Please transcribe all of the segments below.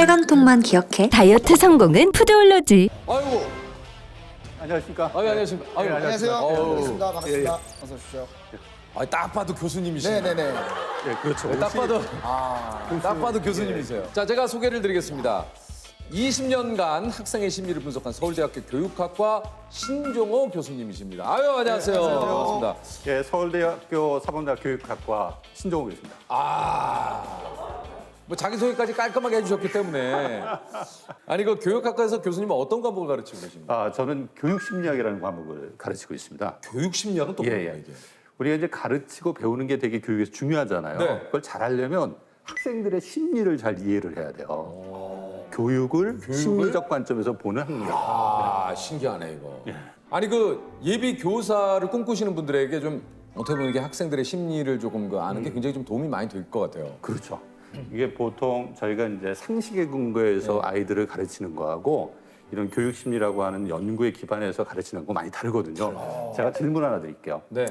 빨강통만 기억해. 다이어트 성공은 푸드올로지. 아이고. 안녕하십니까? 안녕하십니까. 아유, 안녕하세요. 어우. 반갑습니다. 반갑습니다. 예, 어서 오십시오. 딱 봐도 교수님이시네. 네네네. 예, 그렇죠. 딱 봐도 아, 딱 봐도 교수님이세요. 자, 제가 소개를 드리겠습니다. 20년간 학생의 심리를 분석한 서울대학교 교육학과 신종호 교수님이십니다. 아유, 안녕하세요. 반갑습니다. 예, 서울대학교 사범대학 교육학과 신종호 교수입니다. 뭐 자기소개까지 깔끔하게 해주셨기 때문에. 아니, 그 교육학과에서 교수님은 어떤 과목을 가르치고 계십니까? 저는 교육심리학이라는 과목을 가르치고 있습니다. 교육심리학은 또 뭐예요, 이게? 우리가 이제 가르치고 배우는 게 되게 교육에서 중요하잖아요. 네. 그걸 잘하려면 학생들의 심리를 잘 이해를 해야 돼요. 교육을 심리적 관점에서 보는 학문이에요. 신기하네, 이거. 아니, 그 예비 교사를 꿈꾸시는 분들에게 좀 어떻게 보면 이게 학생들의 심리를 조금 아는 게 굉장히 좀 도움이 많이 될 것 같아요. 그렇죠. 이게 보통 저희가 이제 상식에 근거해서 아이들을 가르치는 거하고 이런 교육심리라고 하는 연구에 기반해서 가르치는 거 많이 다르거든요. 제가 질문 하나 드릴게요. 네.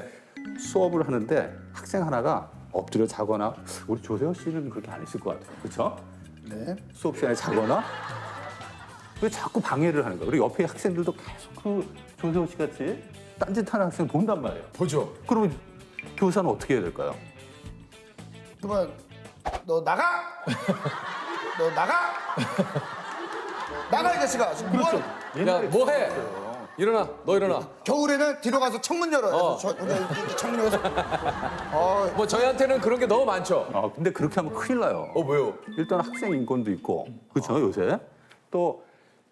수업을 하는데 학생 하나가 엎드려 자거나 우리 조세호 씨는 그렇게 안 했을 것 같아요. 그렇죠? 네. 수업 시간에 자거나 왜 자꾸 방해를 하는 거야. 그리고 옆에 학생들도 계속 그 조세호 씨 같이 딴짓하는 학생 본단 말이에요. 보죠. 그러면 교사는 어떻게 해야 될까요? 그러면 너 나가! 너 나가! 나가 이 자식아! 지금 뭐 하는- 야, 뭐 해? 일어나, 너 일어나. 겨울에는 뒤로 가서 창문 열어. 어. 저 혼자 이렇게 창문 열어서. 뭐 저희한테는 그런 게 너무 많죠. 근데 그렇게 하면 큰일 나요. 왜요? 일단 학생 인권도 있고 그렇죠 요새 또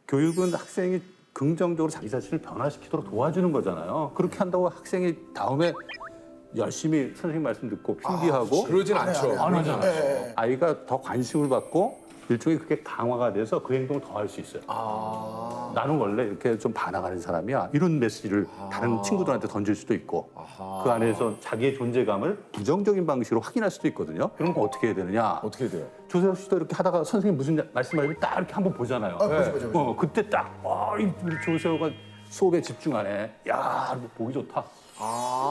교육은 학생이 긍정적으로 자기 자신을 변화시키도록 도와주는 거잖아요. 그렇게 한다고 학생이 다음에 열심히 선생님 말씀 듣고 필기하고 그러진 않죠. 안 하잖아요. 네. 아이가 더 관심을 받고 일종의 그게 강화가 돼서 그 행동을 더 할 수 있어요. 나는 원래 이렇게 좀 반항하는 사람이야. 이런 메시지를 다른 친구들한테 던질 수도 있고 그 안에서 자기의 존재감을 부정적인 방식으로 확인할 수도 있거든요. 그런 거 어떻게 해야 되느냐. 어떻게 돼요? 조세호 씨도 이렇게 하다가 선생님 무슨 말씀하시면 딱 이렇게 한번 보잖아요. 보죠. 그때 딱 우리 조세호가 수업에 집중하네. 야, 보기 좋다.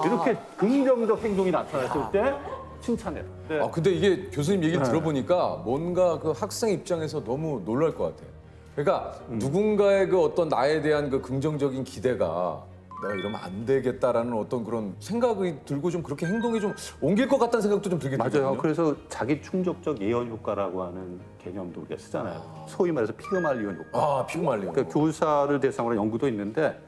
이렇게 긍정적 행동이 나타났을 때 칭찬해요. 네. 근데 이게 교수님 얘기를 들어보니까 뭔가 그 학생 입장에서 너무 놀랄 것 같아요. 그러니까 누군가의 그 어떤 나에 대한 그 긍정적인 기대가 내가 이러면 안 되겠다라는 어떤 그런 생각이 들고 좀 그렇게 행동이 좀 옮길 것 같다는 생각도 좀 들게 되거든요. 맞아요. 그래서 자기 충족적 예언 효과라고 하는 개념도 우리가 쓰잖아요. 소위 말해서 피그말리온 효과. 피그말리온. 그러니까 교사를 대상으로 한 연구도 있는데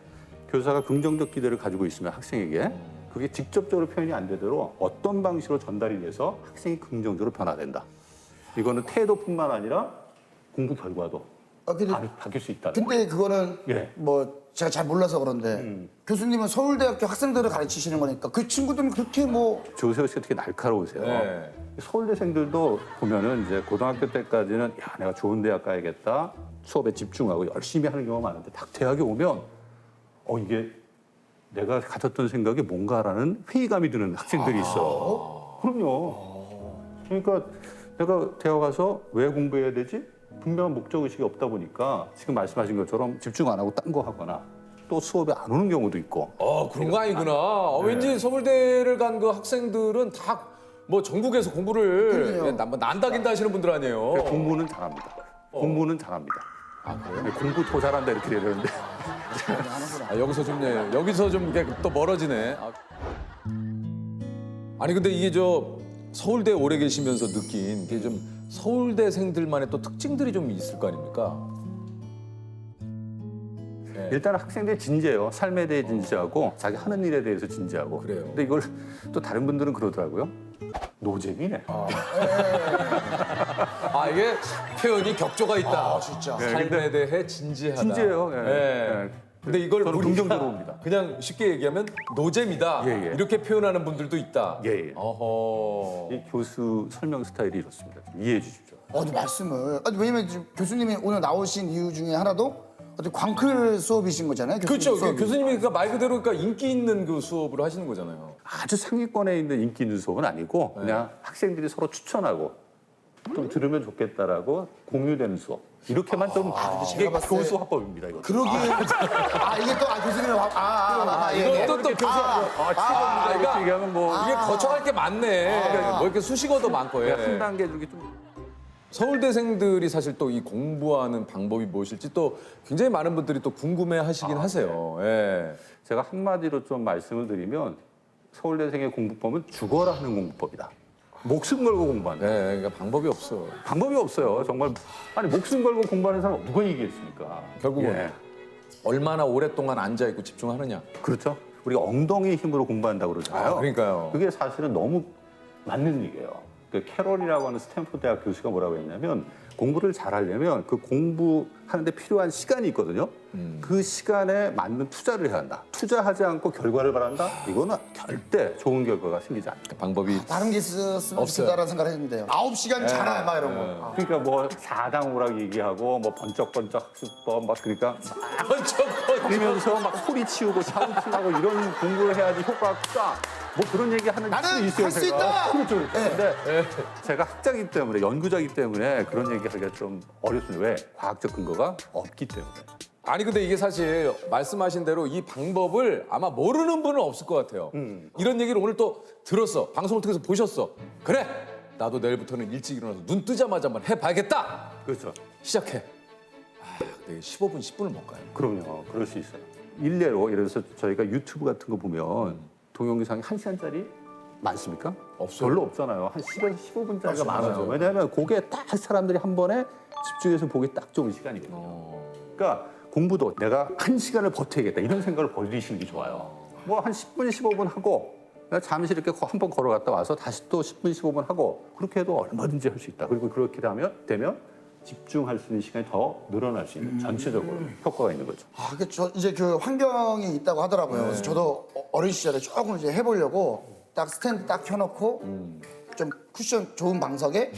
교사가 긍정적 기대를 가지고 있으면 학생에게 그게 직접적으로 표현이 안 되도록 어떤 방식으로 전달이 돼서 학생이 긍정적으로 변화된다. 이거는 태도뿐만 아니라 공부 결과도 근데, 바뀔 수 있다. 근데 그거는 예. 뭐 제가 잘 몰라서 그런데 교수님은 서울대학교 학생들을 가르치시는 거니까 그 친구들은 그렇게 뭐 조세호 씨가 되게 날카로우세요. 네. 서울대생들도 보면은 이제 고등학교 때까지는 야 내가 좋은 대학 가야겠다 수업에 집중하고 열심히 하는 경우가 많은데 딱 대학에 오면 이게 내가 가졌던 생각이 뭔가라는 회의감이 드는 학생들이 있어. 그럼요. 그러니까 내가 대학 가서 왜 공부해야 되지? 분명한 목적 의식이 없다 보니까 지금 말씀하신 것처럼 집중 안 하고 딴 거 하거나 또 수업에 안 오는 경우도 있고. 그런 거 아니구나. 왠지 서울대를 간 그 학생들은 다 뭐 전국에서 공부를 그러네요. 뭐 난다긴다 하시는 분들 아니에요. 공부는 잘합니다. 공부는 잘합니다. 그래요? 공부 더 잘한다 이렇게 되는데. 여기서 좀 여기서 좀 이게 또 멀어지네. 아니 근데 이게 서울대 오래 계시면서 느낀 게 좀 서울대생들만의 또 특징들이 좀 있을 거 아닙니까? 네. 일단 학생들이 진지해요. 삶에 대해 진지하고 자기 하는 일에 대해서 진지하고. 그래요. 근데 이걸 또 다른 분들은 그러더라고요. 노잼이네. 이게 표현이 격조가 있다. 진짜. 삶에 대해 진지하다. 진지해요. 예. 네. 예. 근데 이걸 저는 우리가 긍정적으로 봅니다. 그냥 쉽게 얘기하면 노잼이다. 예, 예. 이렇게 표현하는 분들도 있다. 예, 예. 어허. 이 교수 설명 스타일이 이렇습니다. 좀 이해해 주십시오. 말씀을. 왜냐면 지금 교수님이 오늘 나오신 이유 중에 하나도 어떤 광클 수업이신 거잖아요. 교수님 그렇죠. 수업이. 교수님이 그러니까 말 그대로 그러니까 인기 있는 그 수업을 하시는 거잖아요. 아주 상위권에 있는 인기 있는 수업은 아니고 그냥 학생들이 서로 추천하고 좀 들으면 좋겠다라고 공유되는 수업. 이렇게만 좀 이게 제가 봤을 때 교수 화법입니다. 이거. 그러기에 이게 또 교수님의 이것도 또 교수. 이렇게 그러니까 얘기하면 뭐 이게 거쳐갈 게 많네. 뭐 이렇게 수식어도 많고. 예. 한 단계 이렇게 좀 서울대생들이 사실 또 이 공부하는 방법이 무엇일지 또 굉장히 많은 분들이 또 궁금해하시긴 하세요. 예. 제가 한마디로 좀 말씀을 드리면 서울대생의 공부법은 죽어라 하는 공부법이다. 목숨 걸고 공부한다. 네, 그러니까 방법이 없어. 방법이 없어요. 정말 아니 목숨 걸고 공부하는 사람 누가 얘기했습니까? 결국은 예. 얼마나 오랫동안 앉아 있고 집중하느냐. 그렇죠. 우리가 엉덩이 힘으로 공부한다고 그러잖아요. 그러니까요. 그게 사실은 너무 맞는 얘기예요. 그 캐롤이라고 하는 스탠포드 대학 교수가 뭐라고 했냐면 공부를 잘하려면 그 공부하는데 필요한 시간이 있거든요. 그 시간에 맞는 투자를 해야 한다. 투자하지 않고 결과를 바란다? 이거는 절대 좋은 결과가 생기지 않다. 방법이 다른 게 있었으면 없어요. 좋겠다라는 생각을 했는데요. 9시간 자라 막 이런 거. 그러니까 뭐 사당오락 얘기하고 뭐 번쩍번쩍 학습법 막 그러니까 그러면서 막 소리 치우고 샤우팅하고 이런 공부를 해야지 효과가 크다. 뭐 그런 얘기 하는 나는 분이 있어요. 할수 제가. 있다! 그렇죠. 그렇죠. 근데 제가 학자이기 때문에 연구자이기 때문에 그런 얘기하기가 좀 어렵습니다. 왜? 과학적 근거가 없기 때문에. 아니 근데 이게 사실 말씀하신 대로 이 방법을 아마 모르는 분은 없을 것 같아요. 이런 얘기를 오늘 또 들었어. 방송을 통해서 보셨어. 그래. 나도 내일부터는 일찍 일어나서 눈 뜨자마자 한번 해봐야겠다. 그렇죠. 시작해. 근데 15분, 10분을 못 가요. 그럼요. 그럴 수 있어요. 일례로 예를 들어서 저희가 유튜브 같은 거 보면 동영상이 1시간짜리 많습니까? 없어요. 별로 없잖아요. 한 10에서 15분짜리가 많아요. 왜냐하면 그게 딱 사람들이 한 번에 집중해서 보기 딱 좋은 시간이거든요. 그러니까 공부도 내가 1시간을 버텨야겠다 이런 생각을 버리시는 게 좋아요. 뭐 한 10분, 15분 하고 잠시 이렇게 한 번 걸어갔다 와서 다시 또 10분, 15분 하고 그렇게 해도 얼마든지 할 수 있다. 그리고 그렇게 되면 집중할 수 있는 시간이 더 늘어날 수 있는 전체적으로 효과가 있는 거죠. 그 이제 그 환경이 있다고 하더라고요. 그래서 저도 어린 시절에 조금 이제 해보려고 딱 스탠드 딱 켜놓고 좀 쿠션 좋은 방석에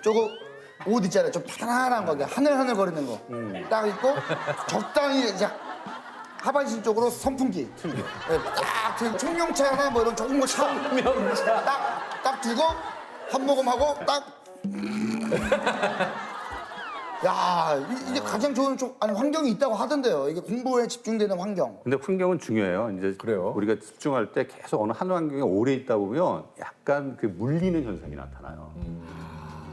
조금 옷 있잖아요. 좀 편안한 거, 하늘하늘 거리는 거 딱 입고 적당히 이제 하반신 쪽으로 선풍기 딱 들고 청룡차나 뭐 이런 좋은 거 딱 두고 한 모금 하고 딱 야, 이게 가장 좋은 환경이 있다고 하던데요. 이게 공부에 집중되는 환경. 근데 환경은 중요해요. 이제 그래요? 우리가 집중할 때 계속 어느 한 환경에 오래 있다 보면 약간 그 물리는 현상이 나타나요.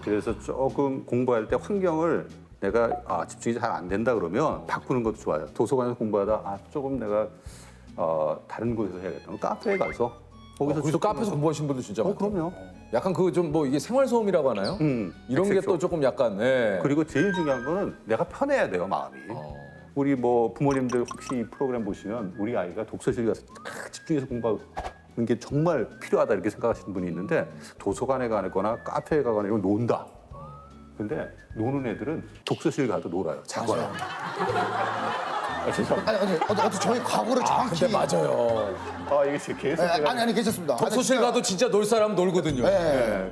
그래서 조금 공부할 때 환경을 내가 집중이 잘 안 된다 그러면 바꾸는 것도 좋아요. 도서관에서 공부하다 조금 내가 다른 곳에서 해야겠다. 그럼 카페에 가서 거기서 카페에서 공부하신 분들 진짜 많아요. 그럼요. 약간 그 좀 뭐 이게 생활소음이라고 하나요? 이런 게 엑세쇼. 또 조금 약간 그리고 제일 중요한 거는 내가 편해야 돼요, 마음이. 우리 뭐 부모님들 혹시 이 프로그램 보시면 우리 아이가 독서실 가서 딱 집중해서 공부하는 게 정말 필요하다 이렇게 생각하시는 분이 있는데 도서관에 가거나 카페에 가거나 이런 논다. 근데 노는 애들은 독서실 가도 놀아요. 자고요. 죄송합니다. 아니, 저희 과거를 정확히. 근데 맞아요. 이게 제 계속 아니, 괜찮습니다. 독서실 가도 진짜 놀 사람 놀거든요. 네.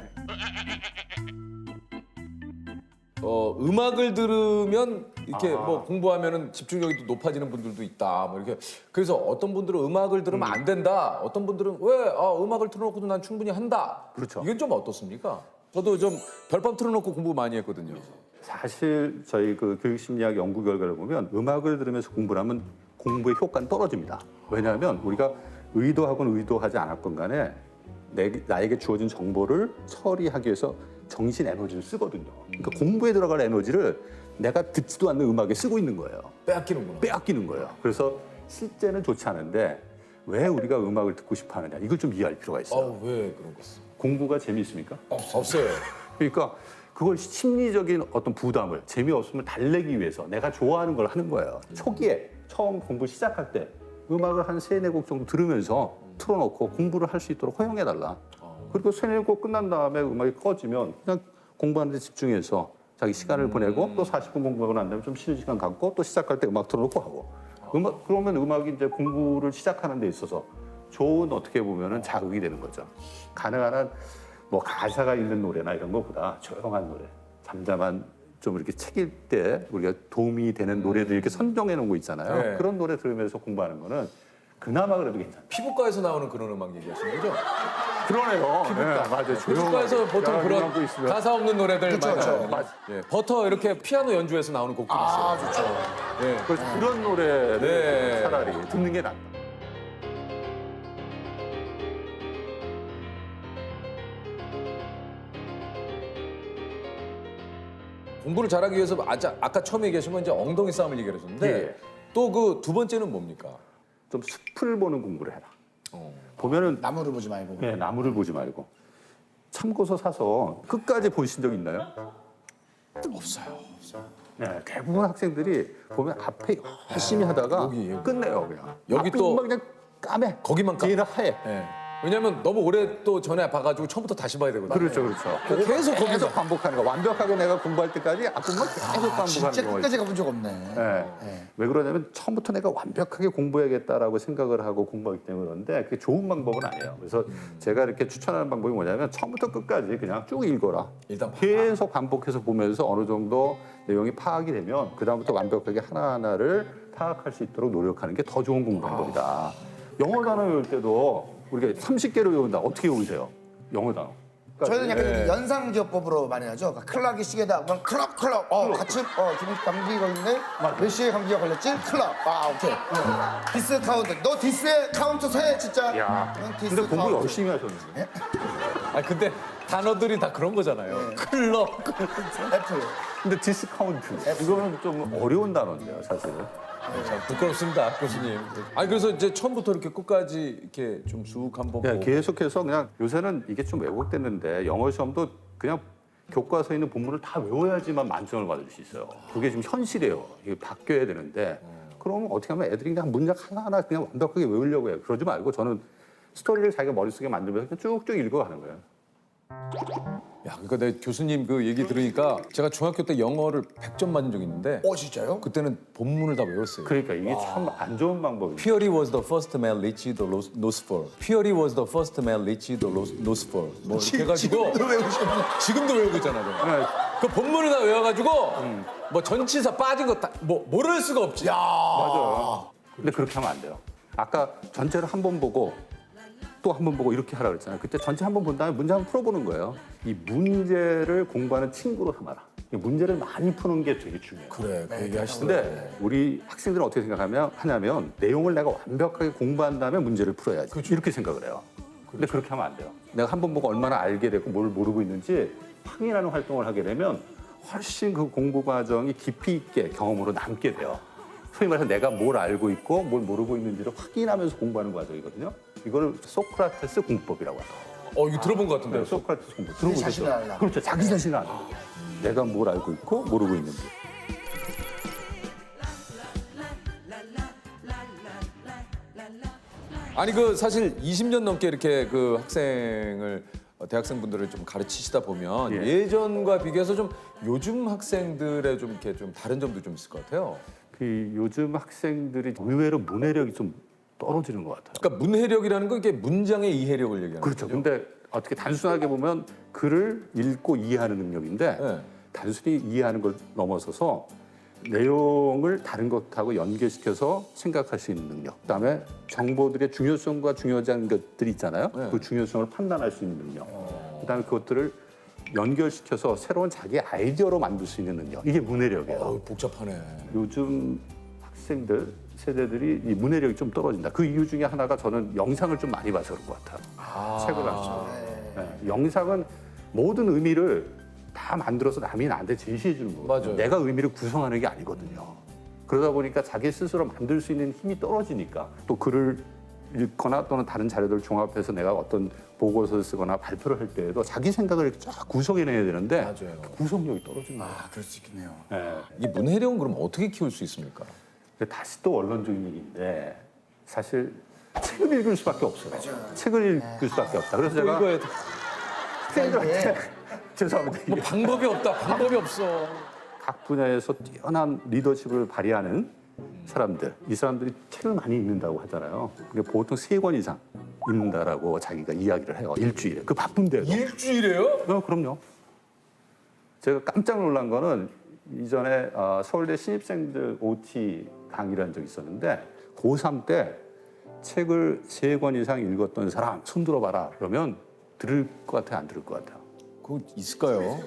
음악을 들으면 이렇게 뭐 공부하면은 집중력이 또 높아지는 분들도 있다. 뭐 이렇게 그래서 어떤 분들은 음악을 들으면 안 된다. 어떤 분들은 왜 음악을 틀어놓고도 난 충분히 한다. 그렇죠. 이건 좀 어떻습니까? 저도 좀 별밤 틀어놓고 공부 많이 했거든요. 사실 저희 그 교육심리학 연구 결과를 보면 음악을 들으면서 공부를 하면 공부의 효과는 떨어집니다. 왜냐하면 우리가 의도하건 의도하지 않았건 간에 나에게 주어진 정보를 처리하기 위해서 정신 에너지를 쓰거든요. 그러니까 공부에 들어갈 에너지를 내가 듣지도 않는 음악에 쓰고 있는 거예요. 빼앗기는구나. 빼앗기는 거예요. 그래서 실제는 좋지 않은데 왜 우리가 음악을 듣고 싶어 하느냐. 이걸 좀 이해할 필요가 있어요. 왜 그런 거지? 공부가 재미있습니까? 없어요. 그러니까 그걸 심리적인 어떤 부담을 재미없음을 달래기 위해서 내가 좋아하는 걸 하는 거예요. 초기에 처음 공부 시작할 때 음악을 한 3-4곡 정도 들으면서 틀어놓고 공부를 할 수 있도록 허용해달라. 그리고 3-4곡 끝난 다음에 음악이 꺼지면 그냥 공부하는 데 집중해서 자기 시간을 보내고 또 40분 공부하고 난 다음에 좀 쉬는 시간 갖고 또 시작할 때 음악 틀어놓고 하고 그러면 음악이 이제 공부를 시작하는 데 있어서 좋은 어떻게 보면은 자극이 되는 거죠. 가능한 한 뭐 가사가 있는 노래나 이런 것보다 조용한 노래, 잠잠한 좀 이렇게 책 읽을 때 우리가 도움이 되는 노래들 이렇게 선정해 놓은 거 있잖아요. 네. 그런 노래 들으면서 공부하는 거는 그나마 그래도 괜찮아요. 피부과에서 나오는 그런 음악 얘기하시는 거죠? 그러네요. 피부과. 맞아요. 피부과에서 보통 그런 하고 있으면. 가사 없는 노래들 많이 그렇죠. 나와요. 맞아. 예, 버터 이렇게 피아노 연주해서 나오는 곡도 있어요. 좋죠. 예. 그래서 그런 노래를 네. 차라리 듣는 게 낫다. 공부를 잘하기 위해서 아까 처음에 얘기하신 건 이제 엉덩이 싸움을 얘기하셨는데 예. 또 그 두 번째는 뭡니까? 좀 숲을 보는 공부를 해라. 어. 보면은 나무를 보지 말고. 네, 나무를 보지 말고 참고서 사서 끝까지 보신 적 있나요? 없어요. 네, 대부분 학생들이 보면 앞에 열심히 하다가 여기. 끝내요 그냥. 여기 앞에 또 금방 그냥 까매. 거기만 까. 뒤에는 하얘. 예. 왜냐면 너무 오래 또 전에 봐가지고 처음부터 다시 봐야 되거든요. 그렇죠, 그렇죠. 계속 거기서 계속 반복하는 거. 완벽하게 내가 공부할 때까지 앞부분만 계속 반복하는 진짜 경우가 끝까지 가본 적 없네. 네. 왜 그러냐면 처음부터 내가 완벽하게 공부해야겠다라고 생각을 하고 공부하기 때문에 그런데 그게 좋은 방법은 아니에요. 그래서 제가 이렇게 추천하는 방법이 뭐냐면 처음부터 끝까지 그냥 쭉 읽어라. 일단 봐. 계속 반복해서 보면서 어느 정도 내용이 파악이 되면 그다음부터 완벽하게 하나하나를 파악할 수 있도록 노력하는 게 더 좋은 공부 방법이다. 영어 단어 외울 때도 우리가 30개를 외운다. 어떻게 외우세요? 영어 단어. 저희는 약간 네. 연상기업법으로 많이 하죠. 그러니까 클락이 시계다. 그럼 클락. 같이 기분 감기 걸리네. 몇 시에 감기가 걸렸지? 클락. 오케이. 디스 카운트. 너 디스의 카운트 세 진짜. 야, 넌 디스 근데 공부 카운트. 열심히 하셨는데. 아 근데 단어들이 다 그런 거잖아요. 클럽. F. 근데 디스카운트. 이거는 좀 어려운 단어인데요, 사실은. 참 부끄럽습니다, 교수님. 아니 그래서 이제 처음부터 이렇게 끝까지 이렇게 좀 쑥 한번 네, 보고. 계속해서 그냥 요새는 이게 좀 왜곡됐는데 영어 시험도 그냥 교과서에 있는 본문을 다 외워야지만 만점을 받을 수 있어요. 그게 지금 현실이에요. 이게 바뀌어야 되는데 그러면 어떻게 하면 애들이 그냥 문장 하나하나 그냥 완벽하게 외우려고 해요. 그러지 말고 저는 스토리를 자기가 머릿속에 만들면서 그냥 쭉쭉 읽어가는 거예요. 야, 그러니까 내 교수님 그 얘기 들으니까 제가 중학교 때 영어를 100점 맞은 적이 있는데 진짜요? 그때는 본문을 다 외웠어요. 그러니까 이게 참 안 좋은 방법이에요. Purity was the first man reached the nose for. Purity was the first man reached the nose for. 뭐 이렇게 해가지고 지금도 외우고 있잖아요. 네. 그 본문을 다 외워가지고 뭐 전치사 빠진 거 다 뭐 모를 수가 없지. 맞아요. 근데 그렇게 하면 안 돼요. 아까 전체를 한 번 보고 또 한 번 보고 이렇게 하라 그랬잖아요. 그때 전체 한 번 본 다음에 문제 한번 풀어보는 거예요. 이 문제를 공부하는 친구로 삼아라. 이 문제를 많이 푸는 게 되게 중요해요. 그래, 그 얘기 하시던데. 근데 우리 학생들은 어떻게 하냐면 내용을 내가 완벽하게 공부한 다음에 문제를 풀어야지. 이렇게 생각을 해요. 근데 그렇게 하면 안 돼요. 내가 한 번 보고 얼마나 알게 되고 뭘 모르고 있는지 확인하는 활동을 하게 되면 훨씬 그 공부 과정이 깊이 있게 경험으로 남게 돼요. 소위 말해서 내가 뭘 알고 있고 뭘 모르고 있는지를 확인하면서 공부하는 과정이거든요. 이거를 소크라테스 공법이라고 해요. 이거 들어본 것 같은데. 소크라테스 공법. 자기 들어보셨죠? 자신을 알라. 그렇죠. 자기 자신을 알아. 내가 뭘 알고 있고 모르고 있는지. 아니 그 사실 20년 넘게 이렇게 그 학생을 대학생분들을 좀 가르치시다 보면 예. 예전과 비교해서 좀 요즘 학생들의 좀 이렇게 좀 다른 점도 좀 있을 것 같아요. 그 요즘 학생들이 의외로 문해력이 좀 떨어지는 것 같아요. 그러니까 문해력이라는 건 이게 문장의 이해력을 얘기하는 그렇죠. 거죠. 근데 어떻게 단순하게 보면 글을 읽고 이해하는 능력인데 네. 단순히 이해하는 걸 넘어서서 내용을 다른 것하고 연결시켜서 생각할 수 있는 능력. 그다음에 정보들의 중요성과 중요하지 않은 것들이 있잖아요. 네. 그 중요성을 판단할 수 있는 능력. 그다음에 그것들을 연결시켜서 새로운 자기 아이디어로 만들 수 있는 능력. 이게 문해력이에요. 복잡하네. 요즘 학생들 세대들이 이 문해력이 좀 떨어진다. 그 이유 중에 하나가 저는 영상을 좀 많이 봐서 그런 것 같아요. 책을 하죠. 네. 영상은 모든 의미를 다 만들어서 남이 나한테 제시해 주는 거예요. 맞아요. 내가 의미를 구성하는 게 아니거든요. 그러다 보니까 자기 스스로 만들 수 있는 힘이 떨어지니까 또 글을 읽거나 또는 다른 자료들을 종합해서 내가 어떤 보고서를 쓰거나 발표를 할 때에도 자기 생각을 쫙 구성해내야 되는데 맞아요. 구성력이 떨어진 거예요. 그럴 수 있겠네요. 네. 이 문해력은 그럼 어떻게 키울 수 있습니까? 다시 또 원론적인 얘기인데 사실 책을 읽을 수밖에 없어요. 책을 읽을 수밖에 없다. 그래서 제가 이거에 학생들한테 죄송합니다. 뭐 방법이 없다. 방법이 없어. 각 분야에서 뛰어난 리더십을 발휘하는 사람들, 이 사람들이 책을 많이 읽는다고 하잖아요. 근데 보통 3권 이상 읽는다라고 자기가 이야기를 해요. 일주일에. 그 바쁜데도. 일주일에요? 그럼요. 제가 깜짝 놀란 거는 이전에 서울대 신입생들 OT 강의를 한 적이 있었는데 고3 때 책을 3권 이상 읽었던 사람 손 들어봐라. 그러면 들을 것 같아요? 안 들을 것 같아요? 그거 있을까요?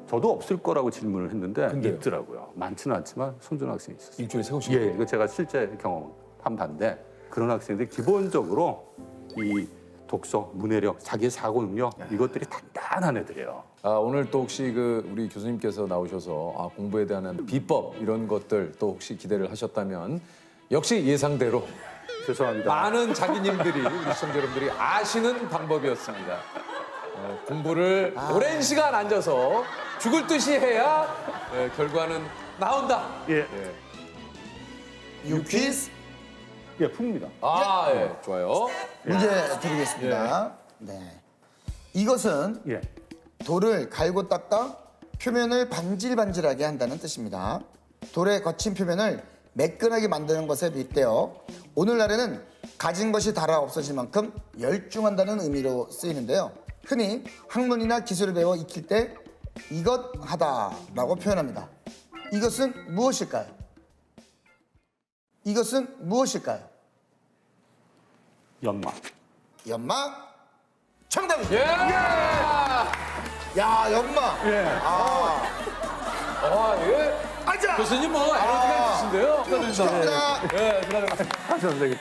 저도 없을 거라고 질문을 했는데 근데요? 있더라고요. 많지는 않지만 손주는 학생이 있었어요. 일주일에 3권씩. 예, 이거 제가 실제 경험한 바인데 그런 학생들이 기본적으로 이 독서, 문해력, 자기의 사고 능력 이것들이 단단한 애들이에요. 오늘 또 혹시 그 우리 교수님께서 나오셔서 공부에 대한 비법 이런 것들 또 혹시 기대를 하셨다면 역시 예상대로 죄송합니다. 많은 자기님들이 우리 시청자 여러분들이 아시는 방법이었습니다. 공부를 오랜 시간 앉아서 죽을 듯이 해야 결과는 나온다. 예, 유퀴즈 예, 풉니다. 예, 좋아요. 문제 드리겠습니다. 네. 이것은 예, 돌을 갈고 닦아 표면을 반질반질하게 한다는 뜻입니다. 돌의 거친 표면을 매끈하게 만드는 것에 빗대어 오늘날에는 가진 것이 달아 없어질 만큼 열중한다는 의미로 쓰이는데요. 흔히 학문이나 기술을 배워 익힐 때 이것 하다라고 표현합니다. 이것은 무엇일까요? 이것은 무엇일까요? 연마. 연마 정답입니다. 예! 야, 연마. 예. 예. 아자. 교수님 뭐 에너지가 있으신데요? 축하합니다. 예, 들어가겠습니다. 아, 선생님.